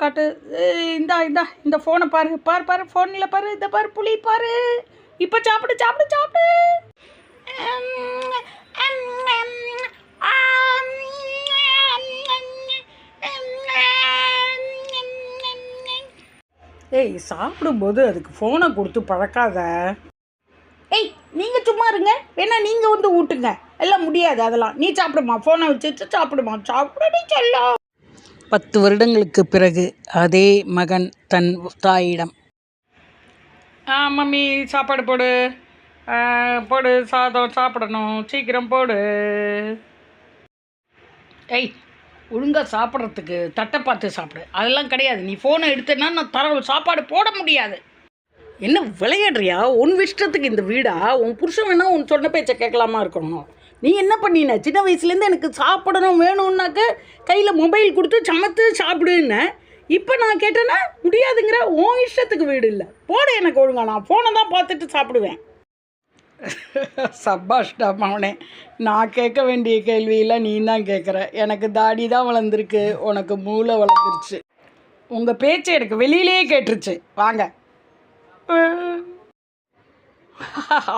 காட்டு. இந்தா இந்தா இந்த ஃபோனை பாரு பாரு பாரு, ஃபோனில் பாரு, இந்த பாரு புளி பாரு. இப்போ சாப்பிடு சாப்பிடு சாப்பிடு. ஏய், சாப்பிடும்போது அதுக்கு ஃபோனை கொடுத்து பழக்காத. ஏய், நீங்கள் சும்மா இருங்க, வேணா நீங்கள் வந்து ஊட்டுங்க. எல்லாம் முடியாது அதெல்லாம். நீ சாப்பிடுமா, ஃபோனை வச்சுட்டு சாப்பிடுமா, சாப்பிடு செல்லம். 10 வருடங்களுக்கு பிறகு அதே மகன் தன் தாயிடம், மம்மி சாப்பாடு போடு, போடு சாதம் சாப்பிடணும், சீக்கிரம் போடு. ஏய், ஒழுங்காக சாப்பிட்றதுக்கு தட்டை பார்த்து சாப்பிடு. அதெல்லாம் கிடையாது. நீ ஃபோனை எடுத்தேன்னா நான் சாப்பாடு போட முடியாது. என்ன விளையாடுறியா? உன் இஷ்டத்துக்கு இந்த வீடா? உன் புருஷன் வேணா உன் சொன்ன பேச்சை கேட்கலாமா இருக்கணும். நீ என்ன பண்ணின? சின்ன வயசுலேருந்து எனக்கு சாப்பிடணும் வேணும்னாக்க கையில் மொபைல் கொடுத்து சமைத்து சாப்பிடுன்னு. இப்போ நான் கேட்டேன்னா முடியாதுங்கிற. உன் இஷ்டத்துக்கு வீடு இல்லை. போட எனக்கு ஒழுங்கா. நான் ஃபோனை தான் பார்த்துட்டு சாப்பிடுவேன். சபாஷ்டா மவனே, நான் கேட்க வேண்டிய கேள்வியில் நீ தான் கேட்குற. எனக்கு தாடி தான் வளர்ந்துருக்கு, உனக்கு மூளை வளர்ந்துருச்சு. உங்கள் பேச்சு எனக்கு வெளியிலே கேட்டுருச்சு. வாங்க.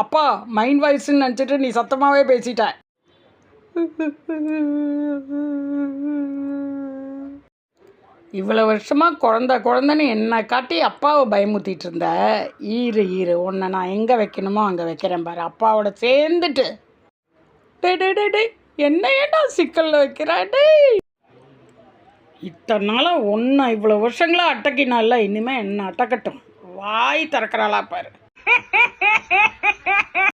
அப்பா மைண்ட் வாய்ஸ்ன்னு நினச்சிட்டு நீ சத்தமாகவே பேசிட்ட. இவ்வளோ வருஷமாக குழந்தைன்னு என்னை காட்டி அப்பாவை பயமுத்திட்டு இருந்த. ஈரு உன்னை நான் எங்கே வைக்கணுமோ அங்கே வைக்கிறேன் பாரு. அப்பாவோட சேர்ந்துட்டு. டே என்ன ஏண்டா சிக்கலில் வைக்கிறாடே? இத்தனை நாளாக ஒன்றை இவ்வளோ வருஷங்களாக அட்டக்கினால, இனிமேல் என்ன அட்டக்கட்டும். வாய் திறக்கிறாளா பாரு.